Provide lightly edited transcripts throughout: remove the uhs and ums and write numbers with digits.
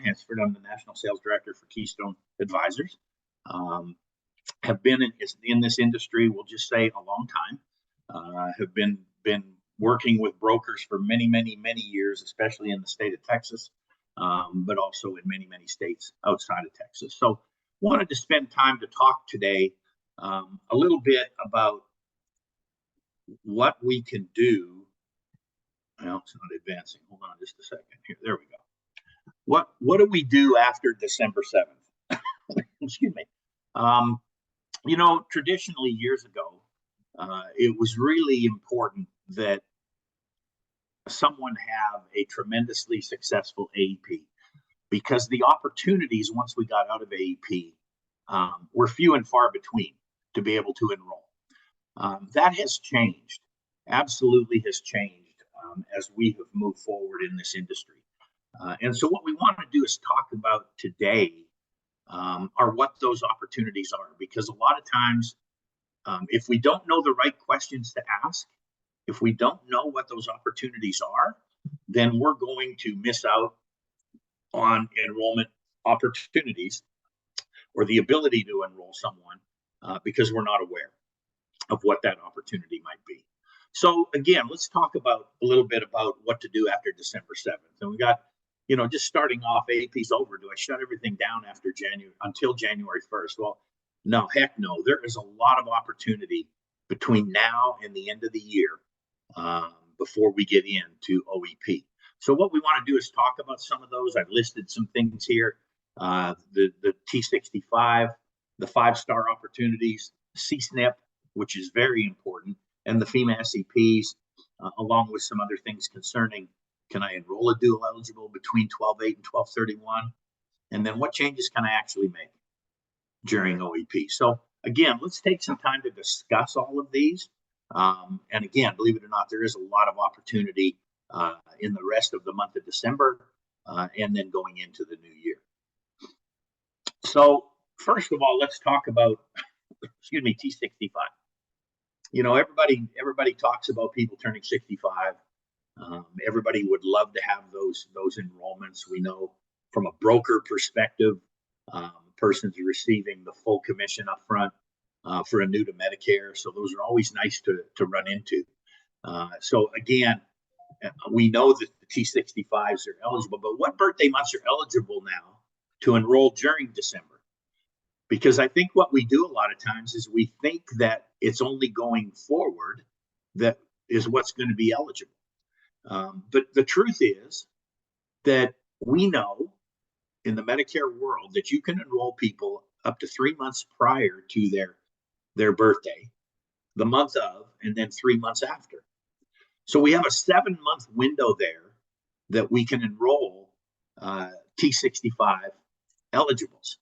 Hansford. I'm the National Sales Director for Keystone Advisors. Have been in this industry, we'll just say, a long time. Have been working with brokers for many years, especially in the state of Texas, but also in many states outside of Texas. So wanted to spend time to talk today a little bit about what we can do. Well, it's not advancing. Hold on just a second here. There we go. What do we do after December 7th? Excuse me. You know, traditionally years ago, it was really important that someone have a tremendously successful AEP, because the opportunities once we got out of AEP were few and far between to be able to enroll. That has changed, absolutely has changed as we have moved forward in this industry. And so what we want to do is talk about today are what those opportunities are, because a lot of times if we don't know the right questions to ask, if we don't know what those opportunities are, then we're going to miss out on enrollment opportunities or the ability to enroll someone because we're not aware of what that opportunity might be. So again, let's talk about a little bit about what to do after December 7th. And we got, you know, just starting off, AEP's over. Do I shut everything down after until January 1st? Well, no, heck no. There is a lot of opportunity between now and the end of the year before we get into OEP. So what we want to do is talk about some of those. I've listed some things here. The T65, the 5-star opportunities, CSNP, which is very important, and the FEMA SEPs, along with some other things concerning, can I enroll a dual eligible between 12/8 and 12/31? And then what changes can I actually make during OEP? So again, let's take some time to discuss all of these. And again, believe it or not, there is a lot of opportunity in the rest of the month of December and then going into the new year. So first of all, let's talk about, excuse me, T65. You know, everybody talks about people turning 65. Everybody would love to have those enrollments. We know from a broker perspective, persons are receiving the full commission up front for a new to Medicare. So those are always nice to run into. So again, we know that the T65s are eligible, but what birthday months are eligible now to enroll during December? Because I think what we do a lot of times is we think that it's only going forward that is what's going to be eligible. But the truth is that we know in the Medicare world that you can enroll people up to 3 months prior to their birthday, the month of, and then 3 months after. So we have a 7-month window there that we can enroll T65 eligibles.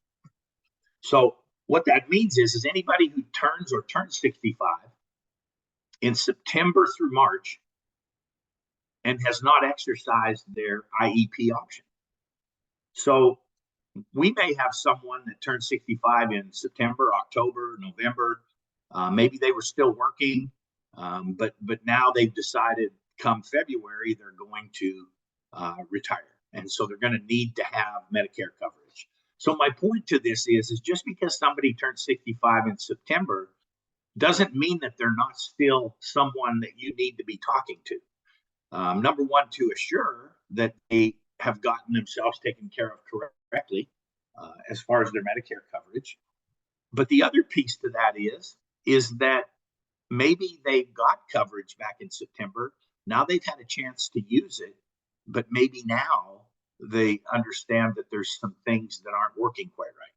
So what that means is anybody who turns 65 in September through March and has not exercised their IEP option. So we may have someone that turned 65 in September, October, November. Maybe they were still working, but now they've decided come February they're going to retire, and so they're going to need to have Medicare coverage. So my point to this is just because somebody turned 65 in September doesn't mean that they're not still someone that you need to be talking to. Number one, to assure that they have gotten themselves taken care of correctly as far as their Medicare coverage. But the other piece to that is that maybe they got coverage back in September. Now they've had a chance to use it, but maybe now they understand that there's some things that aren't working quite right.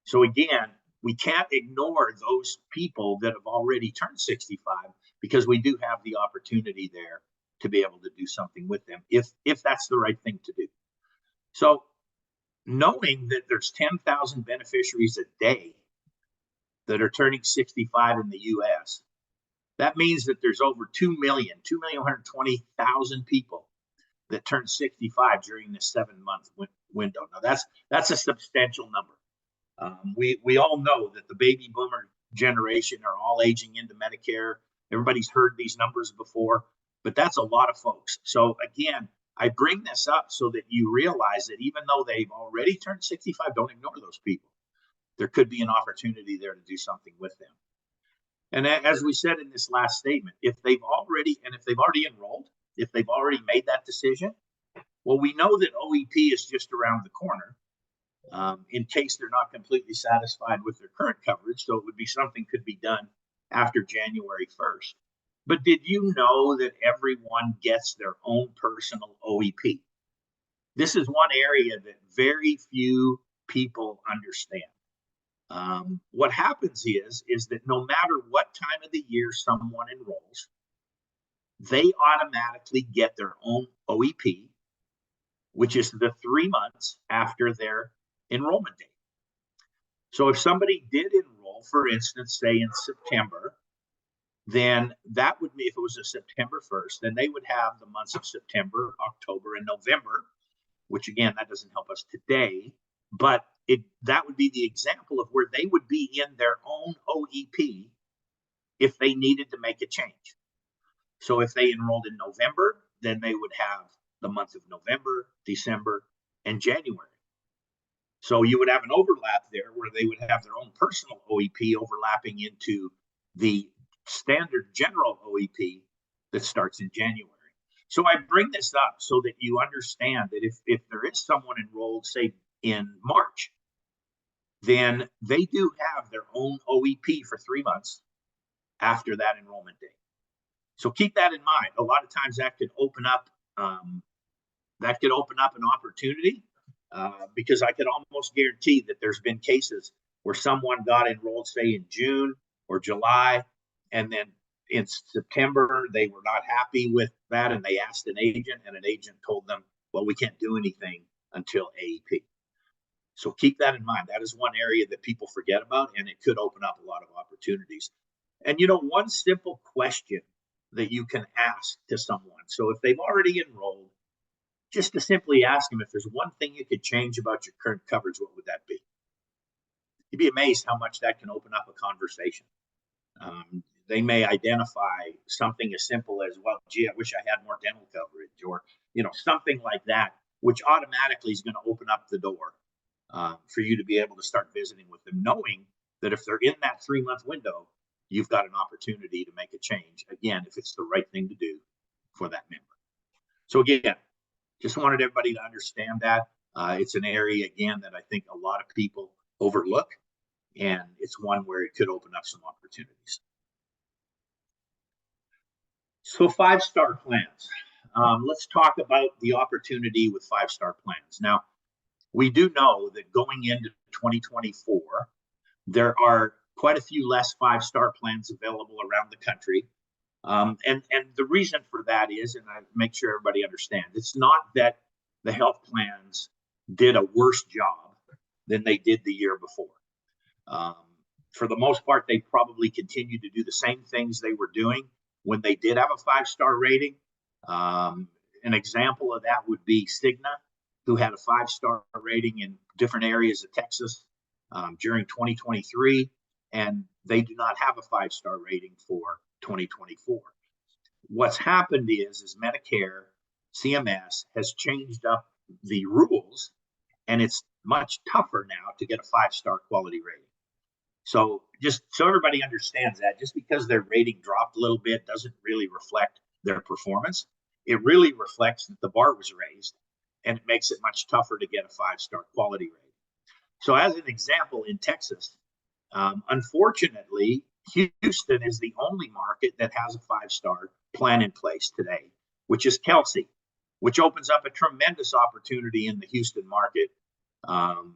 So again, we can't ignore those people that have already turned 65 because we do have the opportunity there to be able to do something with them if that's the right thing to do. So knowing that there's 10,000 beneficiaries a day that are turning 65 in the US, that means that there's over 2,120,000 people that turn 65 during this 7-month window. Now that's a substantial number. We all know that the baby boomer generation are all aging into Medicare. Everybody's heard these numbers before, but that's a lot of folks. So again, I bring this up so that you realize that even though they've already turned 65, don't ignore those people. There could be an opportunity there to do something with them. And as we said in this last statement, if they've already enrolled, if they've already made that decision, well, we know that OEP is just around the corner. In case they're not completely satisfied with their current coverage. So it would be something could be done after January 1st. But did you know that everyone gets their own personal OEP? This is one area that very few people understand. What happens is that no matter what time of the year someone enrolls, they automatically get their own OEP, which is the 3 months after their enrollment date. So if somebody did enroll, for instance, say in September, then that would be, if it was a September 1st, then they would have the months of September, October, and November, which again, that doesn't help us today, but that would be the example of where they would be in their own OEP if they needed to make a change. So if they enrolled in November, then they would have the month of November, December, and January. So you would have an overlap there where they would have their own personal OEP overlapping into the standard general OEP that starts in January. So I bring this up so that you understand that if there is someone enrolled, say in March, then they do have their own OEP for 3 months after that enrollment date. So keep that in mind. A lot of times that could open up an opportunity. Because I could almost guarantee that there's been cases where someone got enrolled, say in June or July, and then in September, they were not happy with that and they asked an agent, and an agent told them, well, we can't do anything until AEP. So keep that in mind. That is one area that people forget about, and it could open up a lot of opportunities. And one simple question that you can ask to someone. So if they've already enrolled, just to simply ask them, if there's one thing you could change about your current coverage, what would that be? You'd be amazed how much that can open up a conversation. They may identify something as simple as, well, gee, I wish I had more dental coverage, or something like that, which automatically is going to open up the door for you to be able to start visiting with them, knowing that if they're in that 3-month window, you've got an opportunity to make a change, again, if it's the right thing to do for that member. So again, just wanted everybody to understand that. It's an area, again, that I think a lot of people overlook, and it's one where it could open up some opportunities. So 5-star plans. Let's talk about the opportunity with 5-star plans. Now, we do know that going into 2024, there are quite a few less 5-star plans available around the country. And the reason for that is, and I make sure everybody understands, it's not that the health plans did a worse job than they did the year before. For the most part, they probably continued to do the same things they were doing when they did have a 5-star rating. An example of that would be Cigna, who had a 5-star rating in different areas of Texas during 2023, and they do not have a 5-star rating for 2024. What's happened is Medicare, CMS has changed up the rules, and it's much tougher now to get a 5-star quality rating. So just so everybody understands that, just because their rating dropped a little bit doesn't really reflect their performance. It really reflects that the bar was raised, and it makes it much tougher to get a 5-star quality rating. So as an example, in Texas, unfortunately, Houston is the only market that has a 5-star plan in place today, which is Kelsey, which opens up a tremendous opportunity in the Houston market.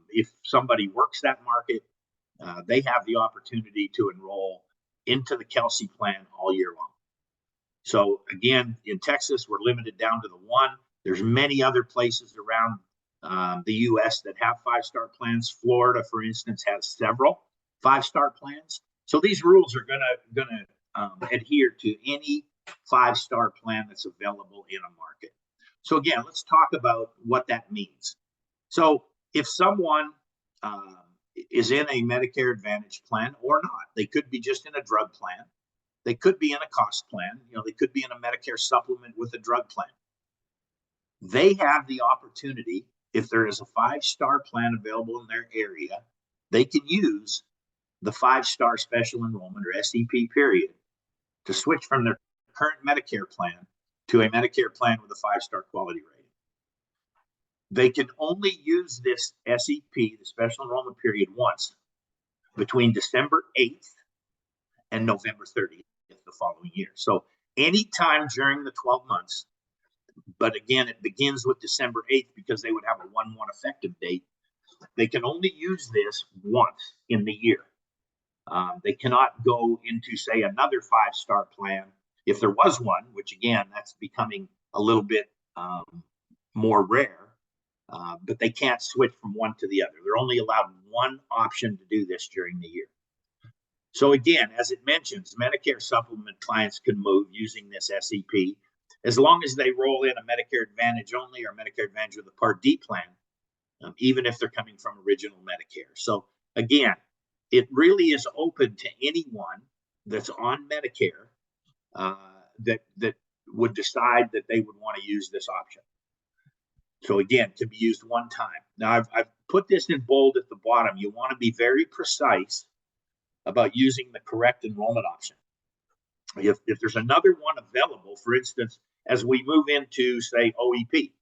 If somebody works that market, they have the opportunity to enroll into the Kelsey plan all year long. So again, in Texas, we're limited down to the one. There's many other places around the U.S. that have 5-star plans. Florida, for instance, has several 5-star plans. So these rules are gonna adhere to any 5-star plan that's available in a market. So again, let's talk about what that means. So if someone is in a Medicare Advantage plan or not, they could be just in a drug plan. They could be in a cost plan. They could be in a Medicare supplement with a drug plan. they have the opportunity, if there is a 5-star plan available in their area, they can use the 5-star special enrollment or SEP period to switch from their current Medicare plan to a Medicare plan with a 5-star quality rating. They can only use this SEP, the special enrollment period, once between December 8th and November 30th the following year. So anytime during the 12 months, but again, it begins with December 8th because they would have a 1/1 effective date. They can only use this once in the year. They cannot go into, say, another 5-star plan if there was one, which again, that's becoming a little bit more rare, but they can't switch from one to the other. They're only allowed one option to do this during the year. So again, as it mentions, Medicare supplement clients can move using this SEP as long as they roll in a Medicare Advantage only or Medicare Advantage with a Part D plan, even if they're coming from original Medicare. So again, it really is open to anyone that's on Medicare that would decide that they would want to use this option. So again, to be used one time. Now, I've put this in bold at the bottom. You want to be very precise about using the correct enrollment option. If there's another one available, for instance, as we move into, say, OEP,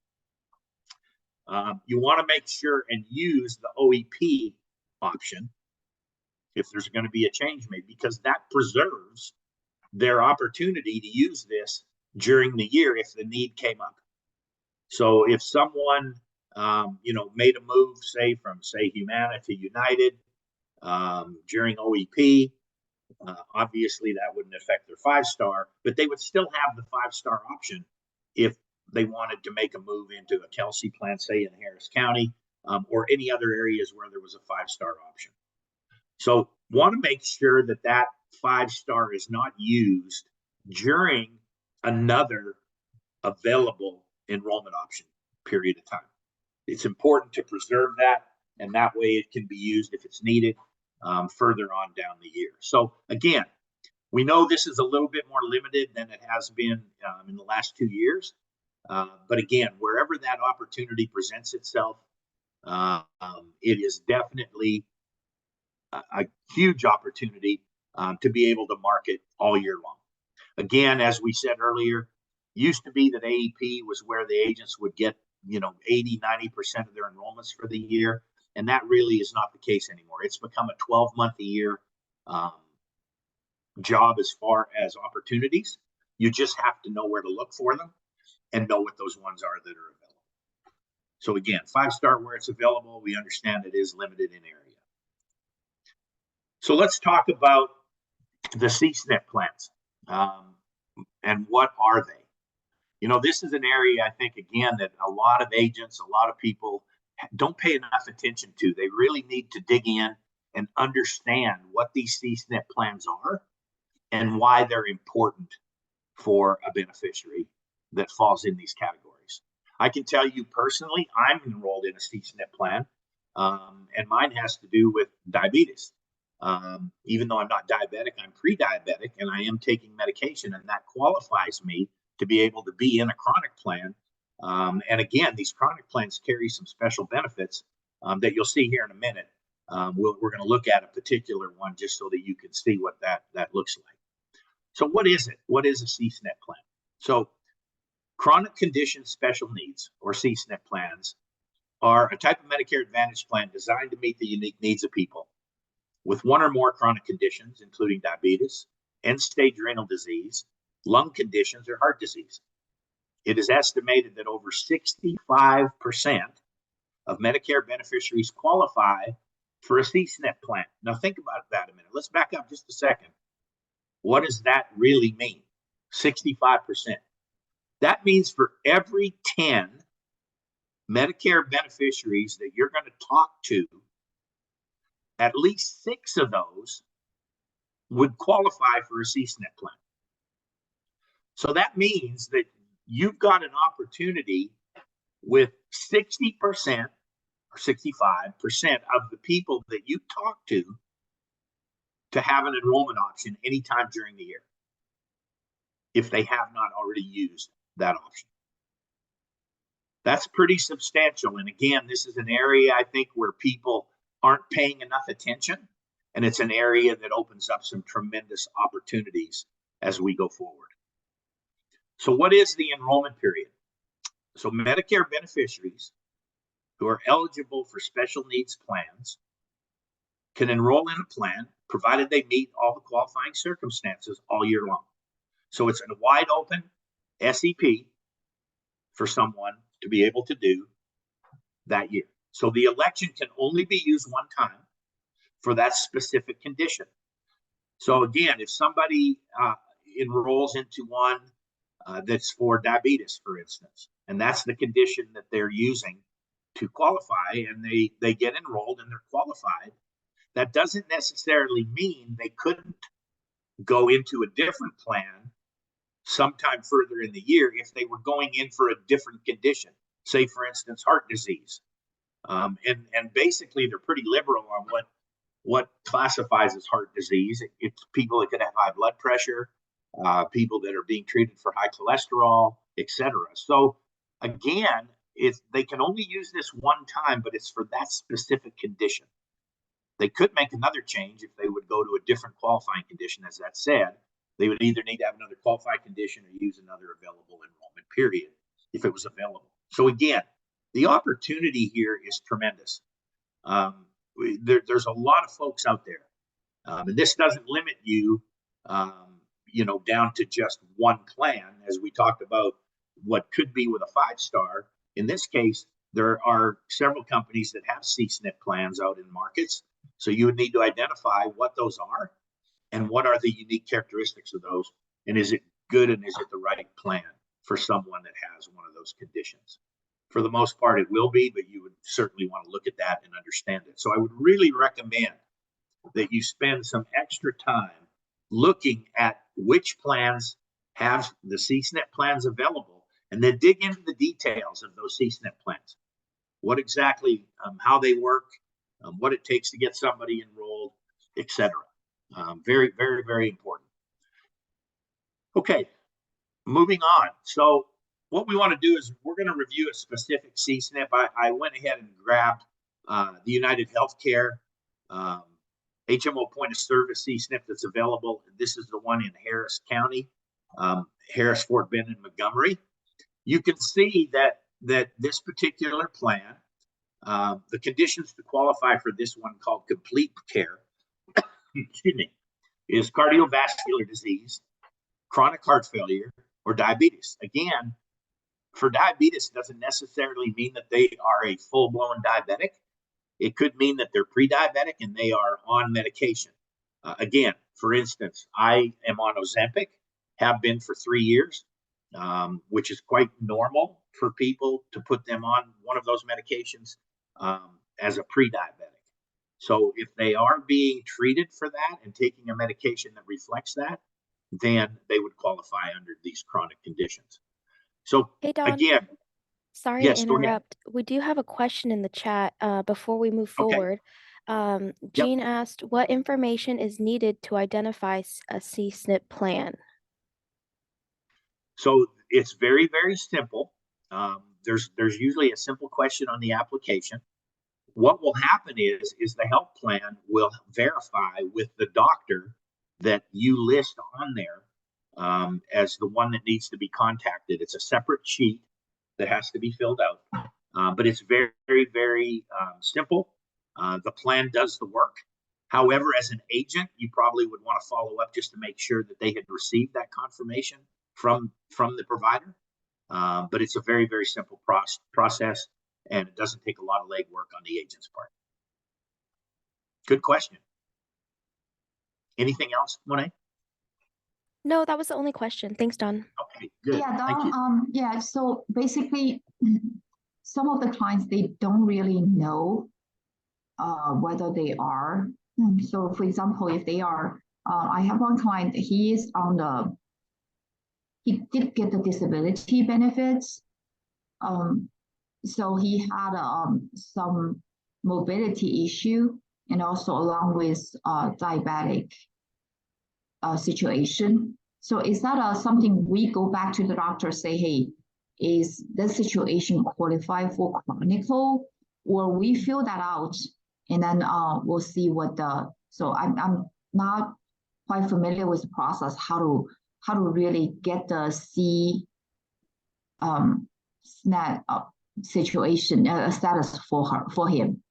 you want to make sure and use the OEP option if there's going to be a change made, because that preserves their opportunity to use this during the year if the need came up. So if someone, made a move, say, from, say, Humana to United during OEP, obviously that wouldn't affect their 5-star, but they would still have the 5-star option if they wanted to make a move into a Kelsey plan, say, in Harris County, or any other areas where there was a 5-star option. So want to make sure that that 5-star is not used during another available enrollment option period of time. It's important to preserve that, and that way it can be used if it's needed further on down the year. So again, we know this is a little bit more limited than it has been in the last 2 years. But again, wherever that opportunity presents itself, it is definitely a huge opportunity to be able to market all year long. Again, as we said earlier, used to be that AEP was where the agents would get 80, 90% of their enrollments for the year. And that really is not the case anymore. It's become a 12-month-a-year job as far as opportunities. You just have to know where to look for them and know what those ones are that are available. So again, 5-star where it's available, we understand it is limited in area. So let's talk about the C-SNP plans and what are they? This is an area, I think, again, that a lot of agents, a lot of people don't pay enough attention to. They really need to dig in and understand what these C-SNP plans are and why they're important for a beneficiary that falls in these categories. I can tell you personally, I'm enrolled in a C-SNP plan, and mine has to do with diabetes. Even though I'm not diabetic, I'm pre-diabetic, and I am taking medication, and that qualifies me to be able to be in a chronic plan. And again, these chronic plans carry some special benefits that you'll see here in a minute. We're going to look at a particular one just so that you can see what that looks like. So what is it? What is a C-SNP plan? So chronic condition special needs, or C-SNP plans, are a type of Medicare Advantage plan designed to meet the unique needs of people with one or more chronic conditions, including diabetes, end-stage renal disease, lung conditions, or heart disease. It is estimated that over 65% of Medicare beneficiaries qualify for a C-SNP plan. Now think about that a minute. Let's back up just a second. What does that really mean? 65%. That means for every 10 Medicare beneficiaries that you're going to talk to, at least 6 of those would qualify for a C-SNP plan. So that means that you've got an opportunity with 60% or 65% of the people that you talk to have an enrollment option anytime during the year, if they have not already used that option. That's pretty substantial. And again, this is an area I think where people aren't paying enough attention. And it's an area that opens up some tremendous opportunities as we go forward. So what is the enrollment period? So Medicare beneficiaries who are eligible for special needs plans can enroll in a plan provided they meet all the qualifying circumstances all year long. So it's a wide open SEP for someone to be able to do that year. So the election can only be used one time for that specific condition. So again, if somebody enrolls into one that's for diabetes, for instance, and that's the condition that they're using to qualify, and they get enrolled and they're qualified, that doesn't necessarily mean they couldn't go into a different plan sometime further in the year if they were going in for a different condition, say, for instance, heart disease. And basically, they're pretty liberal on what classifies as heart disease. It's people that could have high blood pressure, people that are being treated for high cholesterol, etc. So again, they can only use this one time, but it's for that specific condition. They could make another change if they would go to a different qualifying condition. As that said, they would either need to have another qualified condition or use another available enrollment period if it was available. So again, the opportunity here is tremendous. There's a lot of folks out there, and this doesn't limit you, down to just one plan. As we talked about, what could be with a 5-star. In this case, there are several companies that have C-SNP plans out in markets. So you would need to identify what those are and what are the unique characteristics of those, and is it good and is it the right plan for someone that has one of those conditions. For the most part, it will be, but you would certainly want to look at that and understand it. So I would really recommend that you spend some extra time looking at which plans have the C-SNP plans available, and then dig into the details of those C-SNP plans. What exactly, how they work, what it takes to get somebody enrolled, etc. Very, very, very important. Okay, moving on. So what we want to do is we're going to review a specific C-SNP. I went ahead and grabbed the United Healthcare HMO point of service C-SNP that's available. This is the one in Harris County, Harris, Fort Bend, and Montgomery. You can see that this particular plan, the conditions to qualify for this one called complete care, excuse me, is cardiovascular disease, chronic heart failure, or diabetes. Again, for diabetes doesn't necessarily mean that they are a full-blown diabetic. It could mean that they're pre-diabetic and they are on medication. Again, for instance, I am on Ozempic, have been for 3 years, which is quite normal for people to put them on one of those medications as a pre-diabetic. So if they are being treated for that and taking a medication that reflects that, then they would qualify under these chronic conditions. So Hey, Don. again, Sorry yes, to interrupt. We do have a question in the chat before we move forward. Jean asked, what information is needed to identify a C-SNP plan? So it's very, very simple. There's usually a simple question on the application. What will happen is the health plan will verify with the doctor that you list on there as the one that needs to be contacted. It's a separate sheet that has to be filled out, but it's very, very, very simple. The plan does the work. However, as an agent, you probably would want to follow up just to make sure that they had received that confirmation from the provider. But it's a very, very simple process, and it doesn't take a lot of legwork on the agent's part. Good question. Anything else, Monet? No, that was the only question. Thanks, Don. Okay, good. Yeah, Thank you. yeah, so basically, some of the clients, they don't really know whether they are. So for example, if they are, I have one client, he did get the disability benefits. So he had some mobility issue, and also along with diabetic situation. So is that something we go back to the doctor, say, hey, is this situation qualify for chronic, or we fill that out and then we'll see what the, so I'm not quite familiar with the process, how to really get the SNAP situation status for him.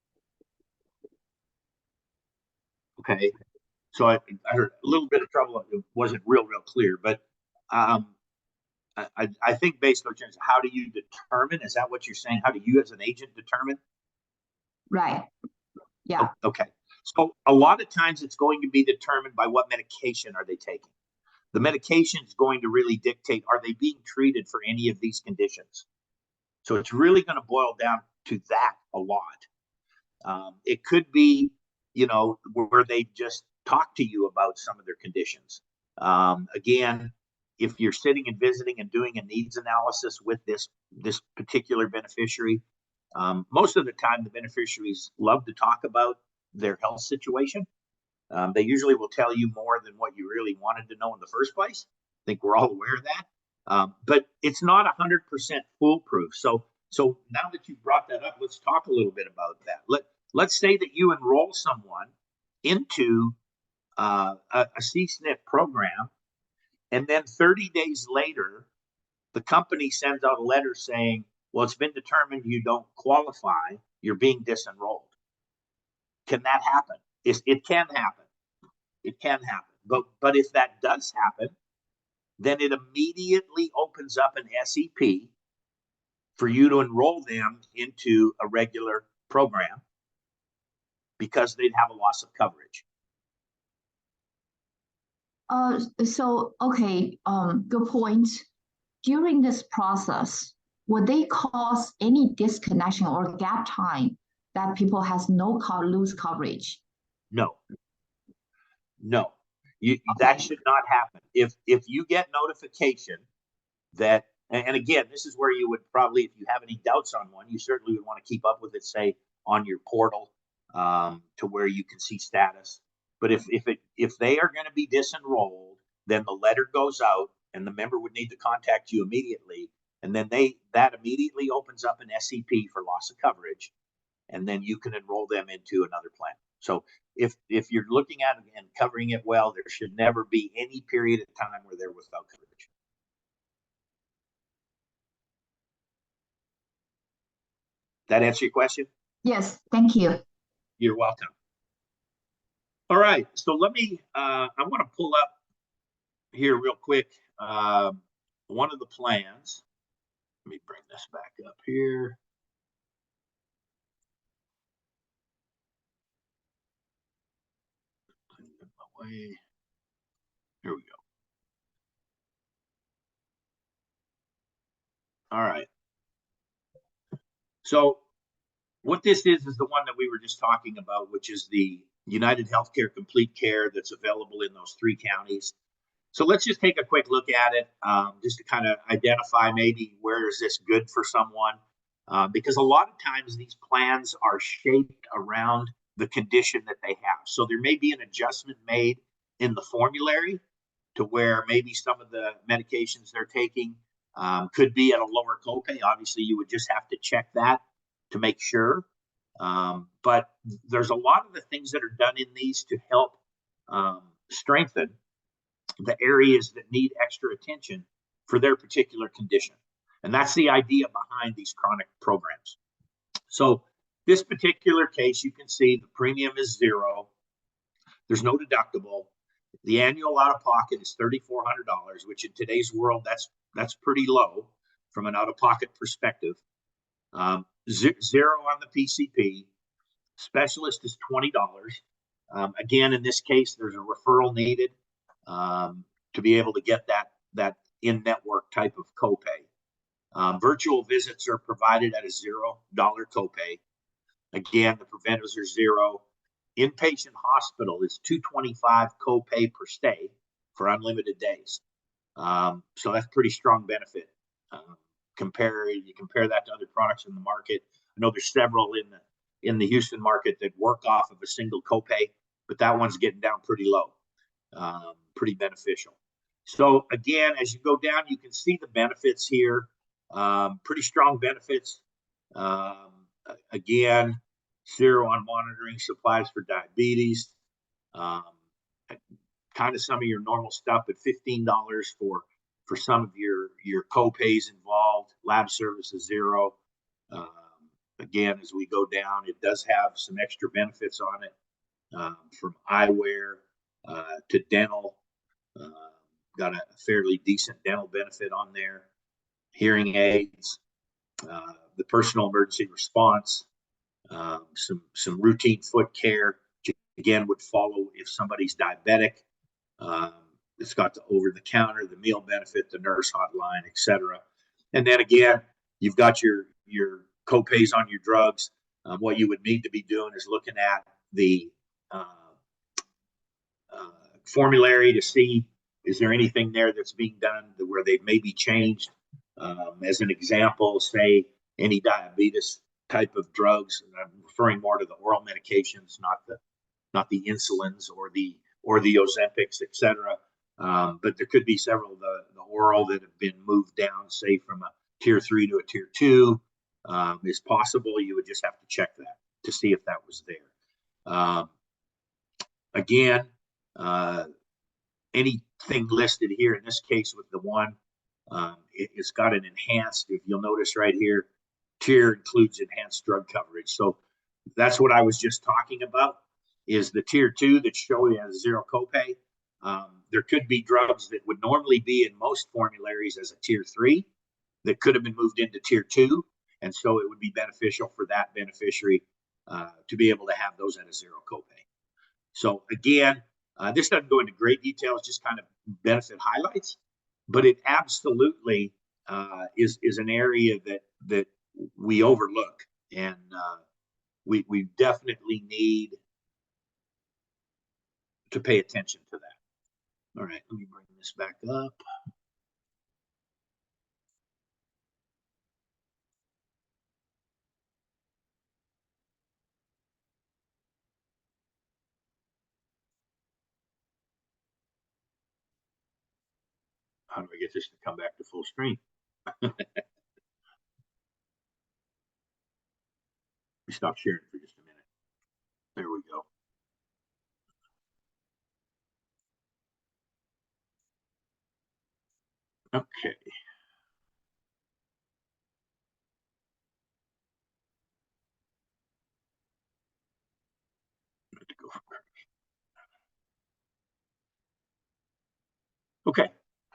Okay, so I heard a little bit of trouble. It wasn't real clear, but I think based on how do you determine? Is that what you're saying? How do you, as an agent, determine? Right. Yeah. Okay. So a lot of times it's going to be determined by what medication are they taking. The medication is going to really dictate, are they being treated for any of these conditions? So it's really going to boil down to that a lot. It could be, where they just talk to you about some of their conditions. Again, if you're sitting and visiting and doing a needs analysis with this particular beneficiary, most of the time the beneficiaries love to talk about their health situation. They usually will tell you more than what you really wanted to know in the first place. I think we're all aware of that. But it's not 100% foolproof. So now that you brought that up, let's talk a little bit about that. Let's say that you enroll someone into a CSNP program, and then 30 days later, the company sends out a letter saying, well, it's been determined you don't qualify, you're being disenrolled. Can that happen? It can happen. It can happen. But if that does happen, then it immediately opens up an SEP for you to enroll them into a regular program because they'd have a loss of coverage. Okay, good point. During this process, would they cause any disconnection or gap time that people has lose coverage? No. That should not happen. If you get notification that, and again, this is where you would probably, if you have any doubts on one, you certainly would want to keep up with it, say on your portal, to where you can see status. But if they are going to be disenrolled, then the letter goes out and the member would need to contact you immediately. And then that immediately opens up an SEP for loss of coverage. And then you can enroll them into another plan. So if you're looking at it and covering it well, there should never be any period of time where they're without coverage. That answer your question? Yes, thank you. You're welcome. All right, so let me, I want to pull up here real quick one of the plans. Let me bring this back up here. Here we go. All right. So what this is the one that we were just talking about, which is the United Healthcare Complete Care that's available in those 3 counties. So let's just take a quick look at it, just to kind of identify maybe where is this good for someone, because a lot of times these plans are shaped around the condition that they have. So there may be an adjustment made in the formulary to where maybe some of the medications they're taking could be at a lower copay. Obviously, you would just have to check that to make sure. But there's a lot of the things that are done in these to help strengthen the areas that need extra attention for their particular condition. And that's the idea behind these chronic programs. So this particular case, you can see the premium is $0. There's no deductible. The annual out-of-pocket is $3,400, which in today's world, that's pretty low from an out-of-pocket perspective. 0 on the PCP. Specialist is $20. Again, in this case, there's a referral needed to be able to get that in-network type of copay. Virtual visits are provided at a $0 copay. Again, the preventives are 0. Inpatient hospital is $225 copay per stay for unlimited days. So that's pretty strong benefit. You compare that to other products in the market. I know there's several in the Houston market that work off of a single copay, but that one's getting down pretty low, pretty beneficial. So again, as you go down, you can see the benefits here. Pretty strong benefits. Again, zero on monitoring supplies for diabetes. Kind of some of your normal stuff, but $15 for some of your co-pays involved. Lab services, zero. Again, as we go down, it does have some extra benefits on it, from eyewear to dental. Got a fairly decent dental benefit on there. Hearing aids, the personal emergency response, some routine foot care, which again would follow if somebody's diabetic. It's got the over-the-counter, the meal benefit, the nurse hotline, etc. And then again, you've got your co-pays on your drugs. What you would need to be doing is looking at the formulary to see, is there anything there that's being done where they've maybe changed? As an example, say any diabetes type of drugs, and I'm referring more to the oral medications, not the insulins or the Ozempics, etc. But there could be several of the oral that have been moved down, say from a tier 3 to a tier 2. Is possible. You would just have to check that to see if that was there. Again, anything listed here in this case with the one, it's got an enhanced, if you'll notice right here, tier includes enhanced drug coverage. So that's what I was just talking about, is the tier 2 that's showing as zero copay. There could be drugs that would normally be in most formularies as a tier 3 that could have been moved into tier 2. And so it would be beneficial for that beneficiary to be able to have those at a zero copay. So again, this doesn't go into great detail, it's just kind of benefit highlights, but it absolutely is an area that we overlook, and we definitely need to pay attention to that. All right, let me bring this back up. How do I get this to come back to full screen? Let me stop sharing for just a minute. There we go. Okay. Okay,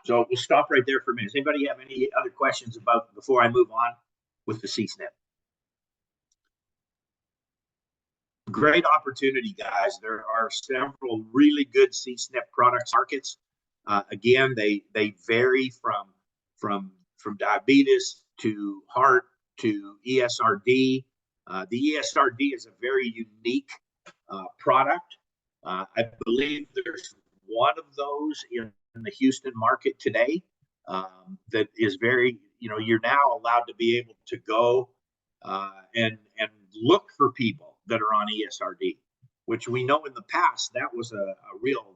so we'll stop right there for a minute. Does anybody have any other questions about before I move on with the C-SNP? Great opportunity, guys. There are several really good C-SNP products markets. Again, they vary from diabetes to heart to ESRD. The ESRD is a very unique product. I believe there's one of those in the Houston market today that is very, you're now allowed to be able to go and look for people that are on ESRD, which we know in the past that was a real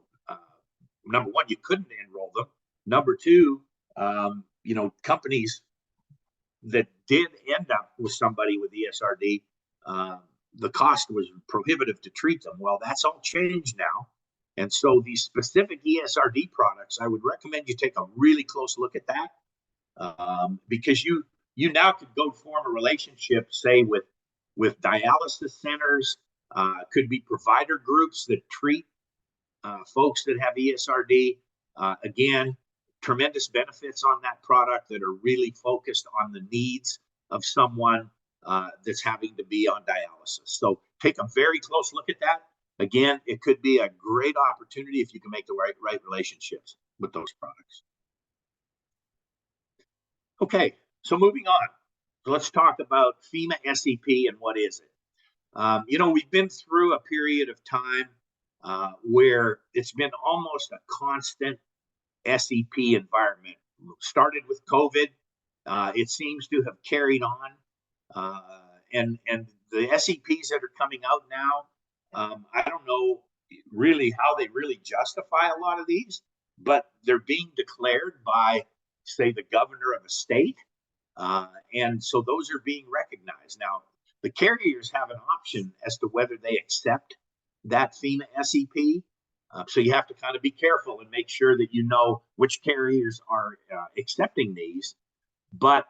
number one, you couldn't enroll them. Number two, companies that did end up with somebody with ESRD, the cost was prohibitive to treat them. Well, that's all changed now. And so these specific ESRD products, I would recommend you take a really close look at that, because you now could go form a relationship, say with dialysis centers, could be provider groups that treat folks that have ESRD. Again, tremendous benefits on that product that are really focused on the needs of someone that's having to be on dialysis. So take a very close look at that. Again, it could be a great opportunity if you can make the right relationships with those products. Okay, so moving on. So let's talk about FEMA SEP and what is it. We've been through a period of time where it's been almost a constant SEP environment. Started with COVID. It seems to have carried on. And the SEPs that are coming out now, I don't know really how they really justify a lot of these, but they're being declared by, say, the governor of a state. And so those are being recognized. Now, the carriers have an option as to whether they accept that FEMA SEP. So you have to kind of be careful and make sure that you know which carriers are accepting these. But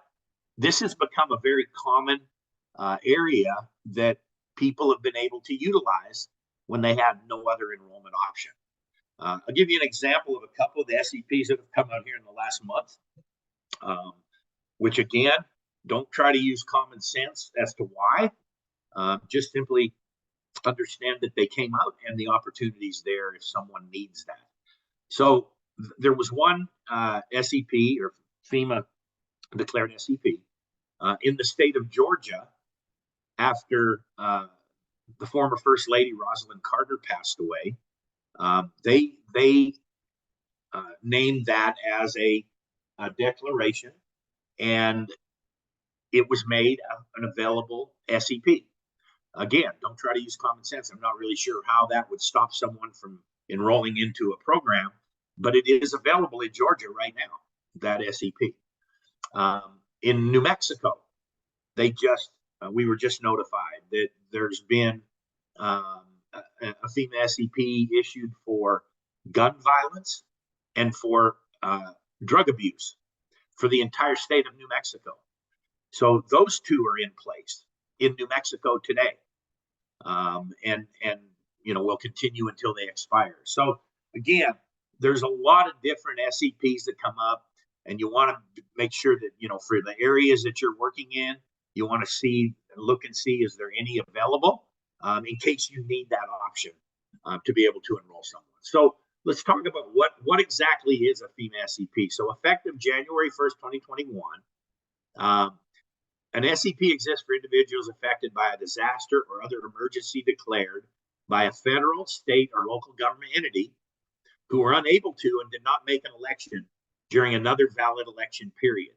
this has become a very common area that people have been able to utilize when they have no other enrollment option. I'll give you an example of a couple of the SEPs that have come out here in the last month, which again, don't try to use common sense as to why. Just simply understand that they came out and the opportunities there if someone needs that. So there was one SEP or FEMA declared SEP in the state of Georgia after the former First Lady Rosalind Carter passed away. They named that as a declaration, and it was made an available SEP. Again, don't try to use common sense. I'm not really sure how that would stop someone from enrolling into a program, but it is available in Georgia right now, that SEP. In New Mexico, we were just notified that there's been a FEMA SEP issued for gun violence and for drug abuse for the entire state of New Mexico. So those two are in place in New Mexico today, and will continue until they expire. So again, there's a lot of different SEPs that come up, and you want to make sure that for the areas that you're working in, you want to look and see is there any available in case you need that option to be able to enroll someone. So let's talk about what exactly is a FEMA SEP. So effective January 1st, 2021. An SEP exists for individuals affected by a disaster or other emergency declared by a federal, state, or local government entity who are unable to and did not make an election during another valid election period.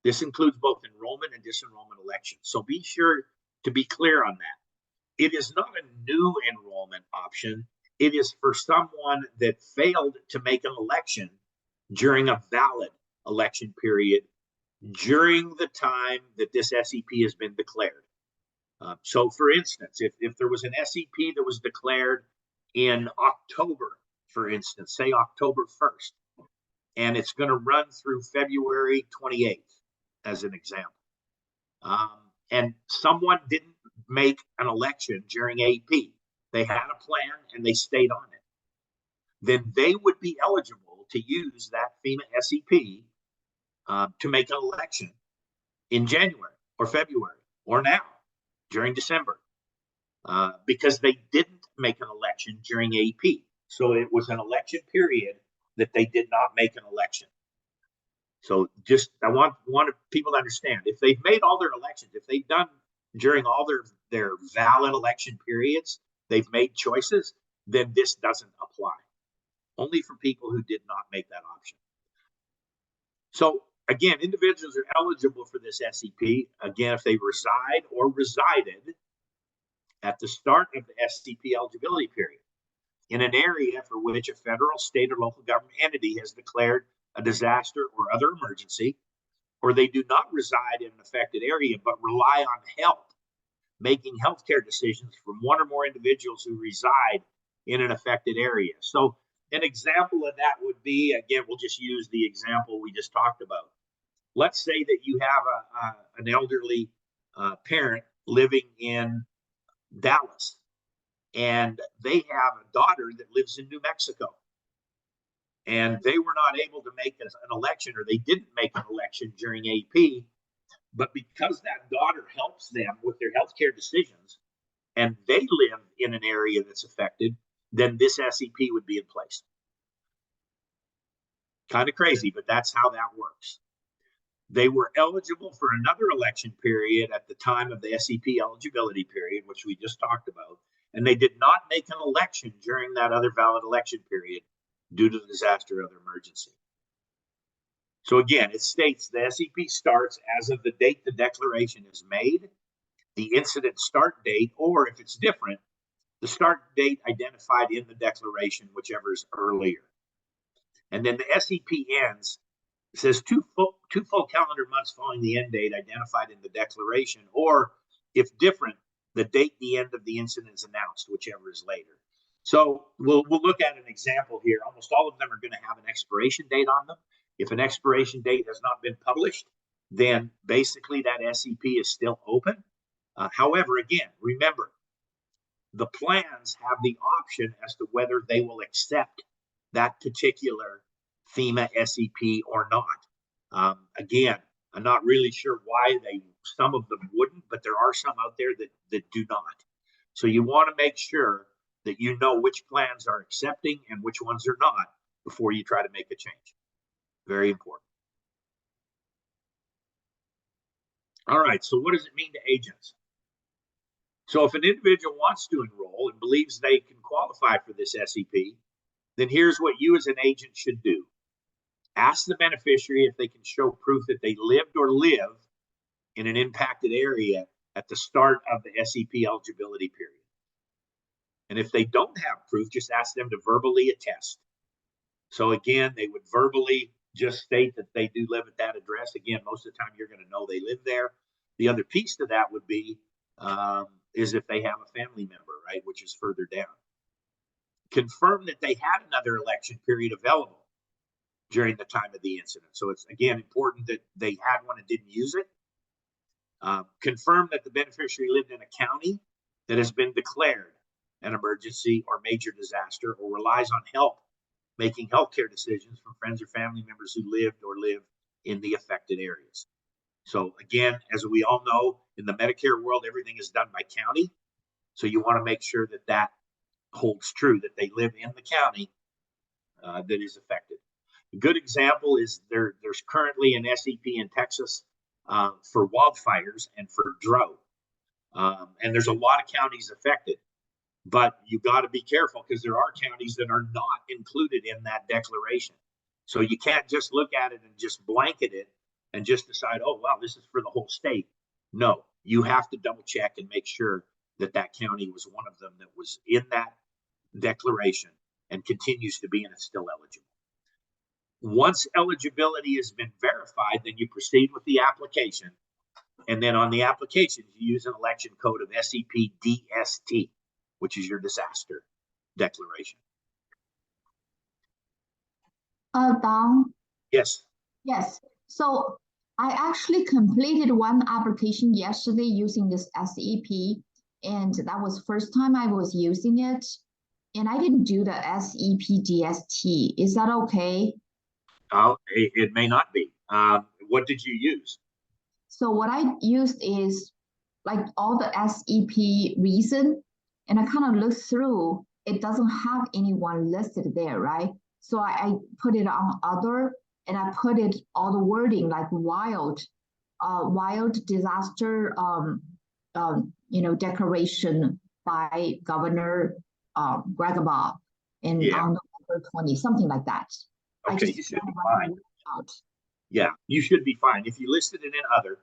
This includes both enrollment and disenrollment elections. So be sure to be clear on that. It is not a new enrollment option. It is for someone that failed to make an election during a valid election period during the time that this SEP has been declared. So for instance, if there was an SEP that was declared in October, for instance, say October 1st, and it's going to run through February 28th, as an example, and someone didn't make an election during AEP, they had a plan and they stayed on it, then they would be eligible to use that FEMA SEP to make an election in January or February or now during December because they didn't make an election during AEP. So it was an election period that they did not make an election. So I want people to understand, if they've made all their elections, if they've done during all their valid election periods, they've made choices, then this doesn't apply. Only for people who did not make that option. So again, individuals are eligible for this SEP, again, if they reside or resided at the start of the SEP eligibility period in an area for which a federal, state, or local government entity has declared a disaster or other emergency, or they do not reside in an affected area but rely on help making healthcare decisions from one or more individuals who reside in an affected area. So an example of that would be, again, we'll just use the example we just talked about. Let's say that you have an elderly parent living in Dallas, and they have a daughter that lives in New Mexico. And they were not able to make an election, or they didn't make an election during AEP, but because that daughter helps them with their healthcare decisions, and they live in an area that's affected, then this SEP would be in place. Kind of crazy, but that's how that works. They were eligible for another election period at the time of the SEP eligibility period, which we just talked about, and they did not make an election during that other valid election period due to the disaster or other emergency. So again, it states the SEP starts as of the date the declaration is made, the incident start date, or if it's different, the start date identified in the declaration, whichever is earlier. And then the SEP ends It says two full calendar months following the end date identified in the declaration, or if different, the date the end of the incident is announced, whichever is later. So we'll look at an example here. Almost all of them are going to have an expiration date on them. If an expiration date has not been published, then basically that SEP is still open. However, again, remember, the plans have the option as to whether they will accept that particular FEMA SEP or not. Again, I'm not really sure why some of them wouldn't, but there are some out there that do not. So you want to make sure that you know which plans are accepting and which ones are not before you try to make a change. Very important. All right, so what does it mean to agents? So if an individual wants to enroll and believes they can qualify for this SEP, then here's what you as an agent should do. Ask the beneficiary if they can show proof that they lived or live in an impacted area at the start of the SEP eligibility period. And if they don't have proof, just ask them to verbally attest. So again, they would verbally just state that they do live at that address. Again, most of the time you're going to know they live there. The other piece to that would be is if they have a family member, right, which is further down. Confirm that they had another election period available during the time of the incident. So it's, again, important that they had one and didn't use it. Confirm that the beneficiary lived in a county that has been declared an emergency or major disaster, or relies on help making healthcare decisions from friends or family members who lived or live in the affected areas. So again, as we all know, in the Medicare world, everything is done by county. So you want to make sure that that holds true, that they live in the county that is affected. A good example is there's currently an SEP in Texas for wildfires and for drought. And there's a lot of counties affected, but you got to be careful because there are counties that are not included in that declaration. So you can't just look at it and just blanket it and just decide, oh, wow, this is for the whole state. No, you have to double check and make sure that that county was one of them that was in that declaration and continues to be, and it's still eligible. Once eligibility has been verified, then you proceed with the application. And then on the application, you use an election code of SEP DST, which is your disaster declaration. Don? Yes. Yes. So I actually completed one application yesterday using this SEP, and that was first time I was using it. And I didn't do the SEP DST. Is that okay? It may not be. What did you use? So what I used is like all the SEP reason, and I kind of looked through, it doesn't have anyone listed there, right? So I put it on other, and I put it all the wording like wild disaster, declaration by Governor Greg Abbott on November 20, something like that. Okay, you should be fine. Yeah, you should be fine. If you listed it in other,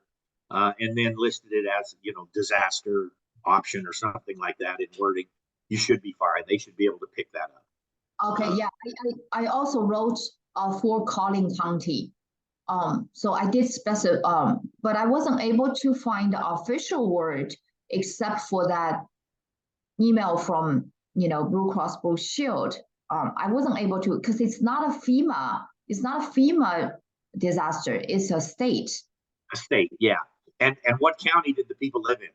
and then listed it as, disaster option or something like that in wording, you should be fine. They should be able to pick that up. Okay, yeah. I also wrote for Collin County. So I did specify, but I wasn't able to find the official word except for that email from, Blue Cross Blue Shield. I wasn't able to, because it's not a FEMA disaster, it's a state. A state, yeah. And what county did the people live in?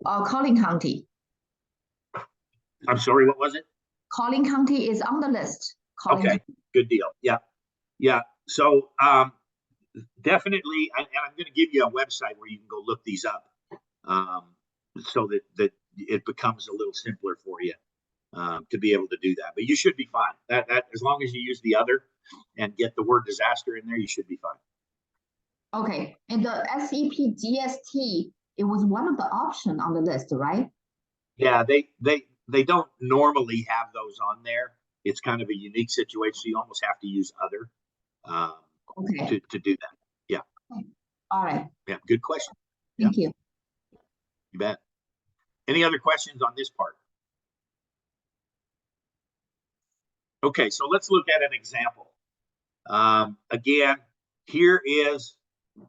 Collin County. I'm sorry, what was it? Collin County is on the list. Okay, good deal. Yeah. So definitely, and I'm going to give you a website where you can go look these up, so that it becomes a little simpler for you to be able to do that. But you should be fine. That as long as you use the other and get the word disaster in there, you should be fine. Okay, and the SEP DST, it was one of the options on the list, right? Yeah, they don't normally have those on there. It's kind of a unique situation. So you almost have to use other to do that. Yeah. Okay. All right. Yeah, good question. Thank you. You bet. Any other questions on this part? Okay, so let's look at an example. Again, Here is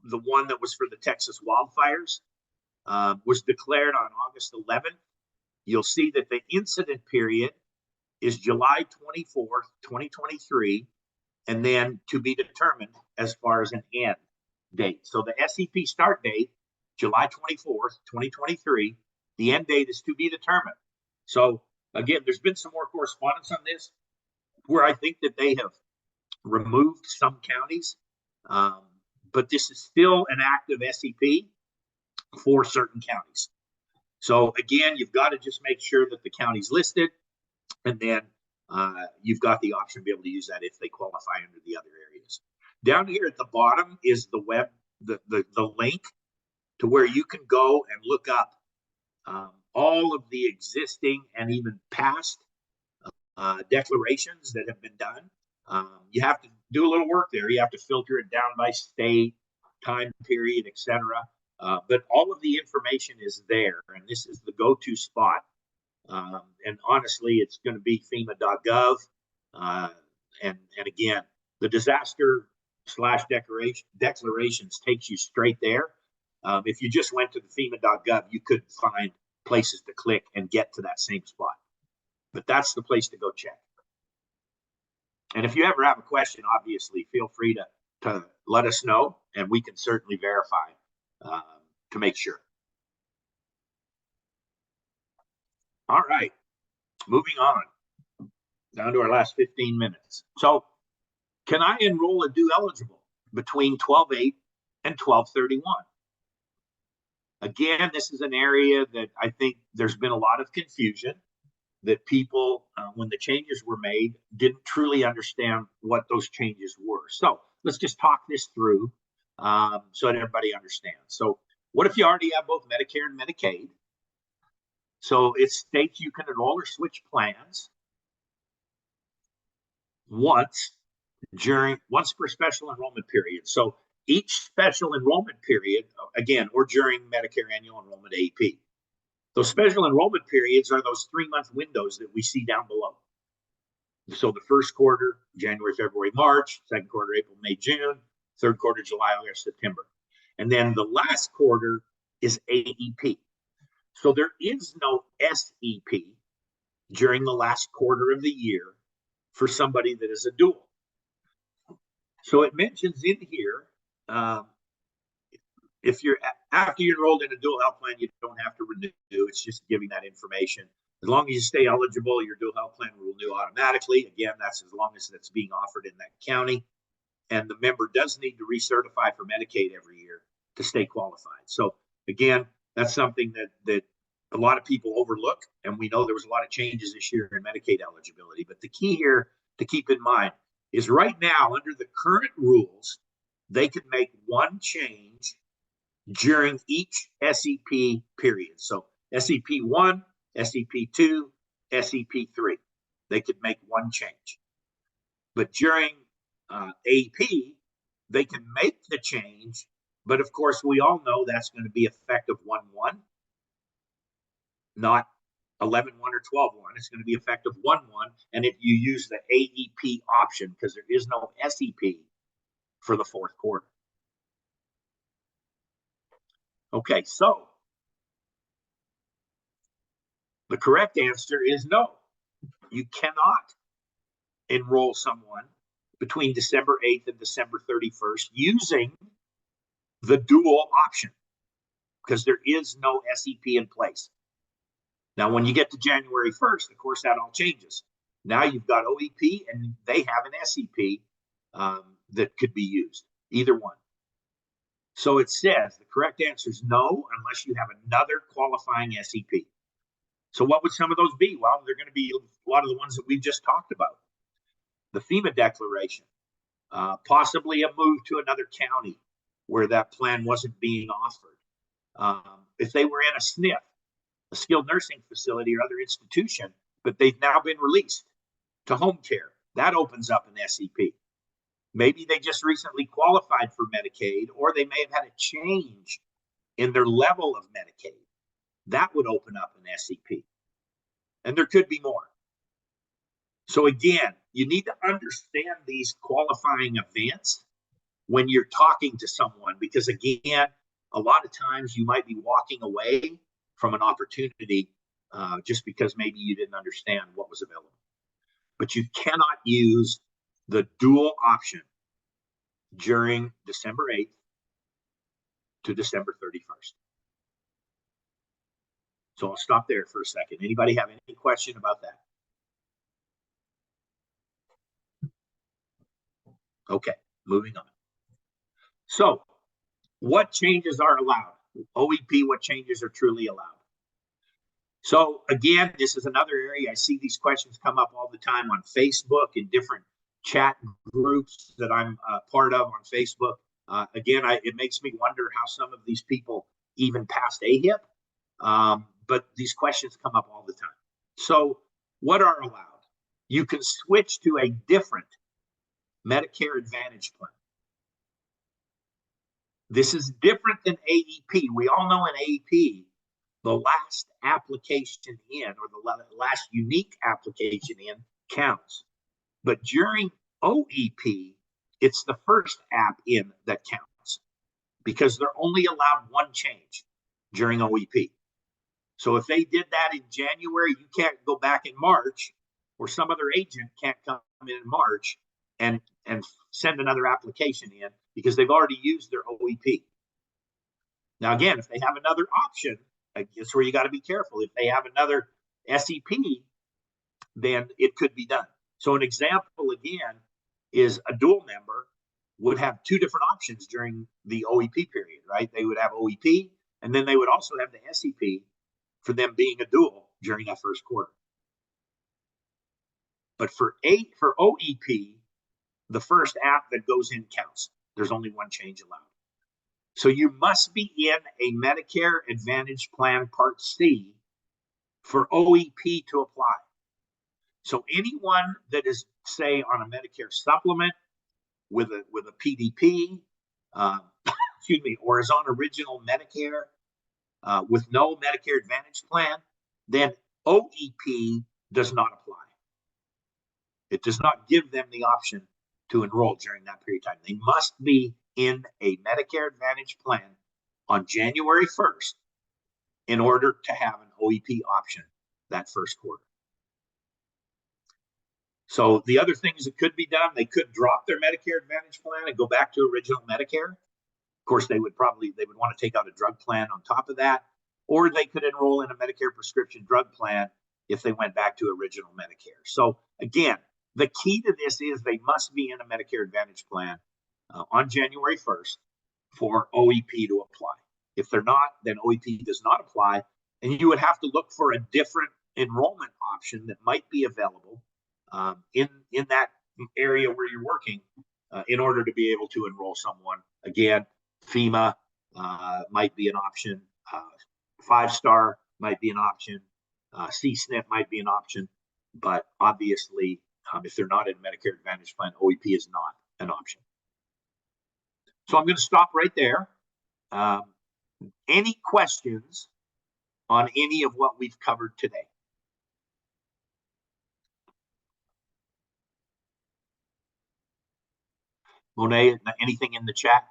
the one that was for the Texas wildfires, was declared on August 11th. You'll see that the incident period is July 24th, 2023, and then to be determined as far as an end date. So the SEP start date, July 24th, 2023. The end date is to be determined. So again, there's been some more correspondence on this where I think that they have removed some counties, but this is still an active SEP for certain counties. So again, you've got to just make sure that the county's listed, and then you've got the option to be able to use that if they qualify under the other areas. Down here at the bottom is the web, the link to where you can go and look up all of the existing and even past declarations that have been done. You have to do a little work there. You have to filter it down by state, time period, etc. But all of the information is there, and this is the go-to spot. And honestly, it's going to be FEMA.gov. And again, the disaster/declarations takes you straight there. If you just went to the FEMA.gov, you couldn't find places to click and get to that same spot. But that's the place to go check. And if you ever have a question, obviously, feel free to let us know, and we can certainly verify to make sure. All right, moving on, down to our last 15 minutes. So can I enroll a due eligible between 12/8 and 12/31? Again, this is an area that I think there's been a lot of confusion, that people, when the changes were made, didn't truly understand what those changes were. So let's just talk this through so that everybody understands. So what if you already have both Medicare and Medicaid? So it states you can enroll or switch plans once per special enrollment period. So each special enrollment period, again, or during Medicare Annual Enrollment AEP. Those special enrollment periods are those 3-month windows that we see down below. So the first quarter, January, February, March, second quarter, April, May, June, third quarter, July, August, September. And then the last quarter is AEP. So there is no SEP during the last quarter of the year for somebody that is a dual. So it mentions in here, if you're after you're enrolled in a dual health plan, you don't have to renew. It's just giving that information. As long as you stay eligible, your dual health plan will renew automatically. Again, that's as long as it's being offered in that county. And the member does need to recertify for Medicaid every year to stay qualified. So again, that's something that a lot of people overlook. And we know there was a lot of changes this year in Medicaid eligibility. But the key here to keep in mind is right now, under the current rules, they could make one change during each SEP period. So SEP 1, SEP 2, SEP 3, they could make one change. But during AEP, they can make the change, but of course we all know that's going to be effective 1/1, not 11/1 or 12/1. It's going to be effective 1/1, and if you use the AEP option, because there is no SEP for the fourth quarter. Okay, so the correct answer is no. You cannot enroll someone between December 8th and December 31st using the dual option, because there is no SEP in place. Now, when you get to January 1st, of course, that all changes. Now you've got OEP and they have an SEP that could be used, either one. So it says the correct answer is no, unless you have another qualifying SEP. So what would some of those be? Well, they're going to be a lot of the ones that we've just talked about. The FEMA declaration, possibly a move to another county where that plan wasn't being offered. If they were in a SNF, a skilled nursing facility or other institution, but they've now been released to home care, that opens up an SEP. Maybe they just recently qualified for Medicaid, or they may have had a change in their level of Medicaid. That would open up an SEP. And there could be more. So again, you need to understand these qualifying events when you're talking to someone, because again, a lot of times you might be walking away from an opportunity just because maybe you didn't understand what was available. But you cannot use the dual option during December 8th to December 31st. So I'll stop there for a second. Anybody have any question about that? Okay, moving on. So what changes are allowed? OEP, what changes are truly allowed? So again, this is another area. I see these questions come up all the time on Facebook in different chat groups that I'm part of on Facebook. Again, it makes me wonder how some of these people even passed AHIP, but these questions come up all the time. So what are allowed? You can switch to a different Medicare Advantage plan. This is different than AEP. We all know in AEP, the last application in, or the last unique application in, counts. But during OEP, it's the first app in that counts, because they're only allowed one change during OEP. So if they did that in January, you can't go back in March, or some other agent can't come in March and send another application in, because they've already used their OEP. Now, again, if they have another option, that's where you got to be careful. If they have another SEP, then it could be done. So an example, again, is a dual member would have two different options during the OEP period, right? They would have OEP, and then they would also have the SEP for them being a dual during that first quarter. But for OEP, the first app that goes in counts. There's only one change allowed. So you must be in a Medicare Advantage Plan Part C for OEP to apply. So anyone that is, say, on a Medicare supplement with a PDP, excuse me, or is on original Medicare with no Medicare Advantage plan, then OEP does not apply. It does not give them the option to enroll during that period of time. They must be in a Medicare Advantage plan on January 1st in order to have an OEP option that first quarter. So the other things that could be done, they could drop their Medicare Advantage plan and go back to original Medicare. Of course, they would want to take out a drug plan on top of that, or they could enroll in a Medicare prescription drug plan if they went back to original Medicare. So again, the key to this is they must be in a Medicare Advantage plan on January 1st for OEP to apply. If they're not, then OEP does not apply, and you would have to look for a different enrollment option that might be available in that area where you're working in order to be able to enroll someone. Again, FEMA might be an option, 5-star might be an option, CSNP might be an option, but obviously if they're not in Medicare Advantage plan, OEP is not an option. So I'm going to stop right there. Any questions on any of what we've covered today? Monet, anything in the chat?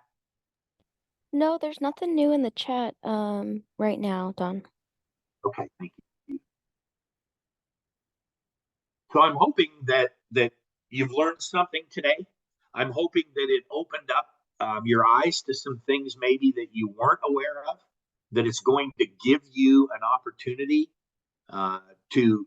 No, there's nothing new in the chat right now, Don. Okay, thank you. So I'm hoping that you've learned something today. I'm hoping that it opened up your eyes to some things maybe that you weren't aware of, that it's going to give you an opportunity to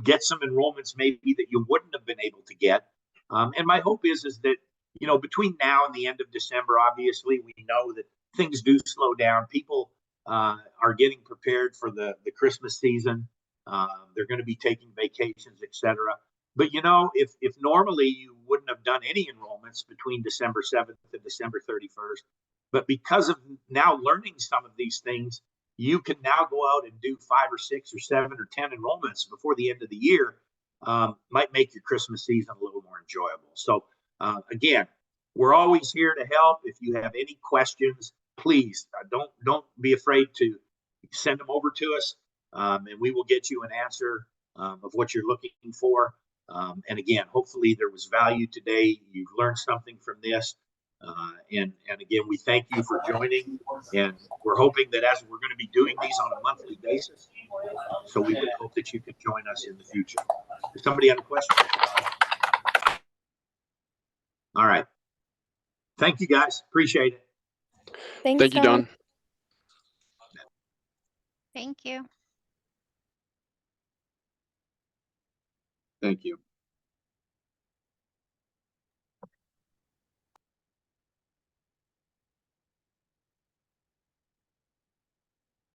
get some enrollments maybe that you wouldn't have been able to get. And my hope is that, you know, between now and the end of December, obviously, we know that things do slow down. People are getting prepared for the Christmas season. They're going to be taking vacations, etc. But, you know, if normally you wouldn't have done any enrollments between December 7th and December 31st, but because of now learning some of these things, you can now go out and do 5 or 6 or 7 or 10 enrollments before the end of the year. Might make your Christmas season a little more enjoyable. So again, we're always here to help. If you have any questions, please don't be afraid to send them over to us, and we will get you an answer of what you're looking for. And again, hopefully there was value today. You've learned something from this. And again, we thank you for joining, and we're hoping that as we're going to be doing these on a monthly basis, so we would hope that you can join us in the future. Does somebody have a question? All right. Thank you, guys. Appreciate it. Thanks, Thank you, Don. Thank you. Thank you.